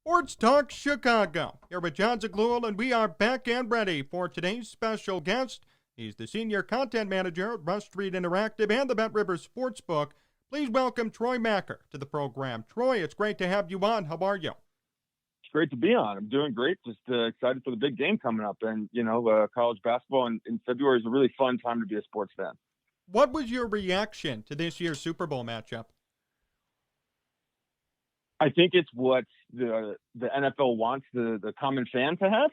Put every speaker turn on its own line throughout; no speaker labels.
Sports Talk Chicago. Here with Jon Zaghloul, and we are back and ready for today's special guest. He's the Senior Content Manager at Rush Street Interactive and the BetRivers Sportsbook. Please welcome Troy Machir to the program. Troy, it's great to have you on. How are you?
It's great to be on. I'm doing great. Just excited for the big game coming up. And, college basketball in February is a really fun time to be a sports fan.
What was your reaction to this year's Super Bowl matchup?
I think it's what the NFL wants the common fan to have.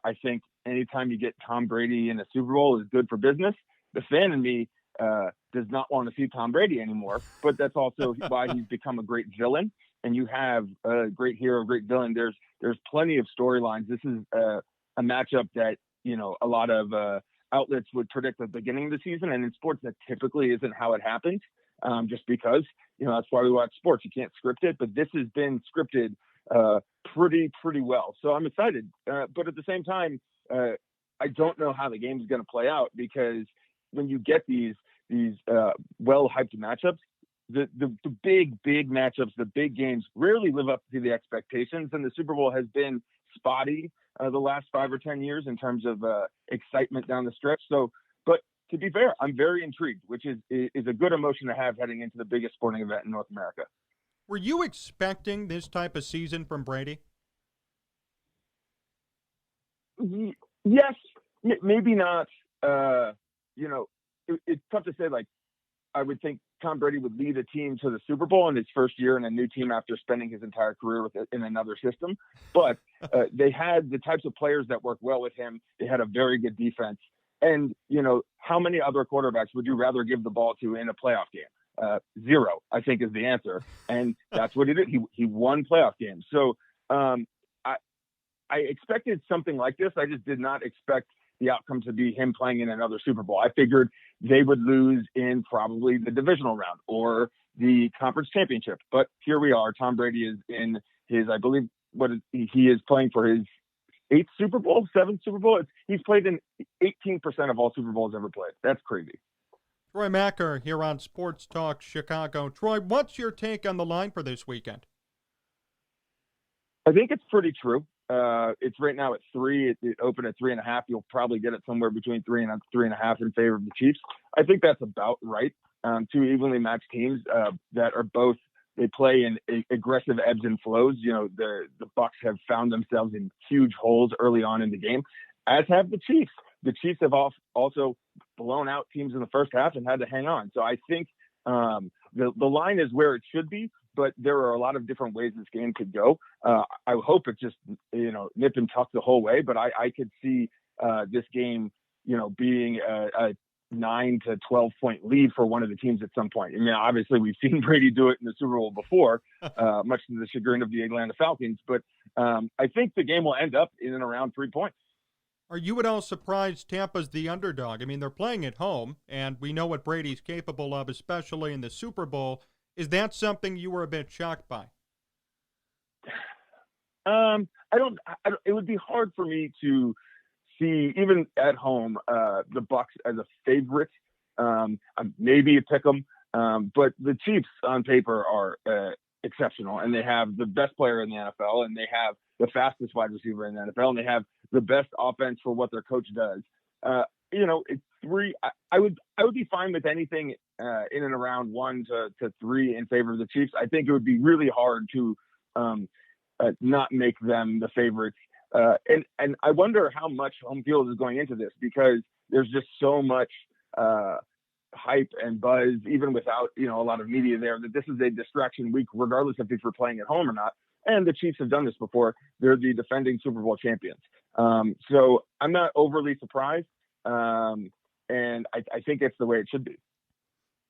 I think anytime you get Tom Brady in a Super Bowl is good for business. The fan in me does not want to see Tom Brady anymore, but that's also why he's become a great villain. And you have a great hero, great villain. There's plenty of storylines. This is a matchup that, a lot of outlets would predict at the beginning of the season. And in sports, that typically isn't how it happens. Just because, that's why we watch sports. You can't script it, but this has been scripted pretty well. So I'm excited. But at the same time, I don't know how the game is going to play out, because when you get these well-hyped matchups, the big matchups, the big games rarely live up to the expectations. And the Super Bowl has been spotty the last 5 or 10 years in terms of excitement down the stretch. So, but to be fair, I'm very intrigued, which is a good emotion to have heading into the biggest sporting event in North America.
Were you expecting this type of season from Brady?
Yes, maybe not. It's tough to say. Like, I would think Tom Brady would lead a team to the Super Bowl in his first year in a new team after spending his entire career in another system. But they had the types of players that work well with him. They had a very good defense. And, how many other quarterbacks would you rather give the ball to in a playoff game? Zero, I think, is the answer. And that's what he did. He won playoff games. So I expected something like this. I just did not expect the outcome to be him playing in another Super Bowl. I figured they would lose in probably the divisional round or the conference championship. But here we are. Tom Brady is in his, I believe, he is playing for his 8th Super Bowl, 7th Super Bowl. He's played in 18% of all Super Bowls ever played. That's crazy.
Troy Machir here on Sports Talk Chicago. Troy, what's your take on the line for this weekend?
I think it's pretty true. It's right now at 3. It opened at 3.5. You'll probably get it somewhere between 3 and 3.5 in favor of the Chiefs. I think that's about right. Two evenly matched teams that are both, they play in aggressive ebbs and flows. The Bucs have found themselves in huge holes early on in the game, as have the Chiefs. The Chiefs have also blown out teams in the first half and had to hang on. So I think the line is where it should be, but there are a lot of different ways this game could go. I hope it just, nip and tuck the whole way, but I could see this game, being a 9 to 12 point lead for one of the teams at some point. I mean, obviously we've seen Brady do it in the Super Bowl before, much to the chagrin of the Atlanta Falcons, but I think the game will end up in and around 3 points.
Are you at all surprised Tampa's the underdog? I mean, they're playing at home, and we know what Brady's capable of, especially in the Super Bowl. Is that something you were a bit shocked by?
I don't. It would be hard for me to see, even at home, the Bucs as a favorite. Maybe a pick 'em, but the Chiefs on paper are exceptional, and they have the best player in the NFL, and they have the fastest wide receiver in the NFL, and they have the best offense for what their coach does. It's 3. I would be fine with anything in and around 1 to 3 in favor of the Chiefs. I think it would be really hard to not make them the favorites. And I wonder how much home field is going into this, because there's just so much hype and buzz, even without, a lot of media there, that this is a distraction week, regardless if we're playing at home or not. And the Chiefs have done this before. They're the defending Super Bowl champions. So I'm not overly surprised. And I think it's the way it should be.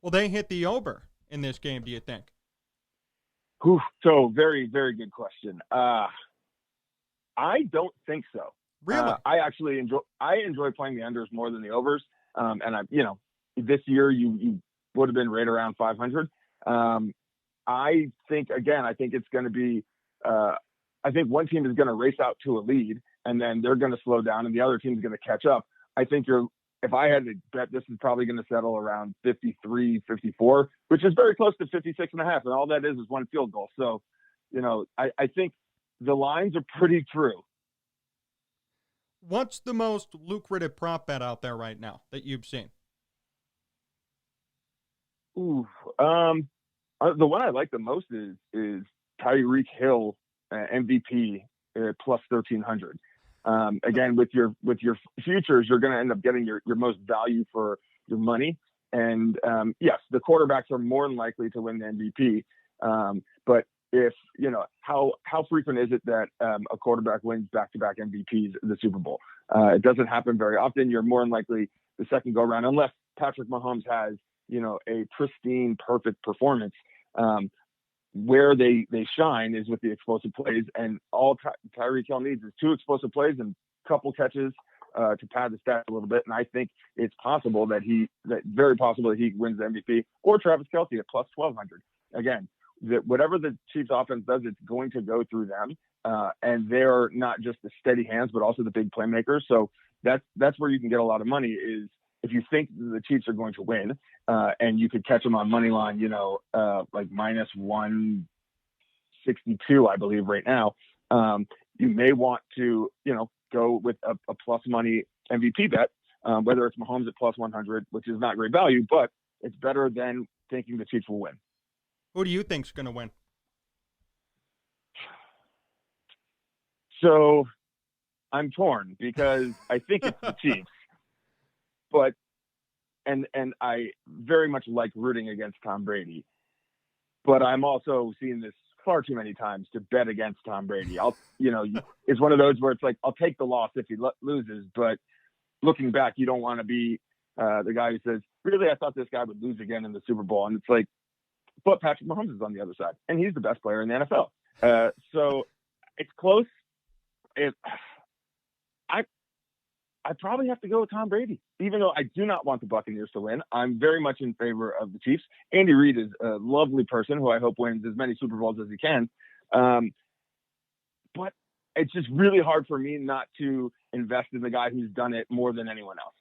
Will they hit the over in this game, do you think?
So very, very good question. I don't think so.
Really?
I actually enjoy playing the unders more than the overs. And this year you would have been right around 500. I think it's going to be, I think one team is going to race out to a lead, and then they're going to slow down and the other team is going to catch up. I think if I had to bet, this is probably going to settle around 53, 54, which is very close to 56.5. And all that is one field goal. So, I think the lines are pretty true.
What's the most lucrative prop bet out there right now that you've seen?
Ooh, the one I like the most is Tyreek Hill MVP plus 1,300. Again, with your futures, you're going to end up getting your most value for your money. And yes, the quarterbacks are more than likely to win the MVP. But if how frequent is it that a quarterback wins back-to-back MVPs in the Super Bowl? It doesn't happen very often. You're more than likely the second go around, unless Patrick Mahomes has a pristine, perfect performance. Where they shine is with the explosive plays, and all Tyreek Hill needs is 2 explosive plays and a couple catches to pad the stats a little bit. And I think it's possible very possible that he wins the MVP, or Travis Kelce at plus 1,200. Again, whatever the Chiefs offense does, it's going to go through them. And they're not just the steady hands, but also the big playmakers. So that's where you can get a lot of money, is if you think the Chiefs are going to win, and you could catch them on money line, like minus 162, I believe right now. You may want to, go with a plus money MVP bet, whether it's Mahomes at plus 100, which is not great value, but it's better than thinking the Chiefs will win.
Who do you think's going to win?
So I'm torn, because I think it's the Chiefs, but and I very much like rooting against Tom Brady, but I'm also seeing this far too many times to bet against Tom Brady. It's one of those where it's like, I'll take the loss if he loses, but looking back, you don't want to be the guy who says, really, I thought this guy would lose again in the Super Bowl. And it's like, but Patrick Mahomes is on the other side, and he's the best player in the NFL. So it's close. I probably have to go with Tom Brady, even though I do not want the Buccaneers to win. I'm very much in favor of the Chiefs. Andy Reid is a lovely person who I hope wins as many Super Bowls as he can. But it's just really hard for me not to invest in the guy who's done it more than anyone else.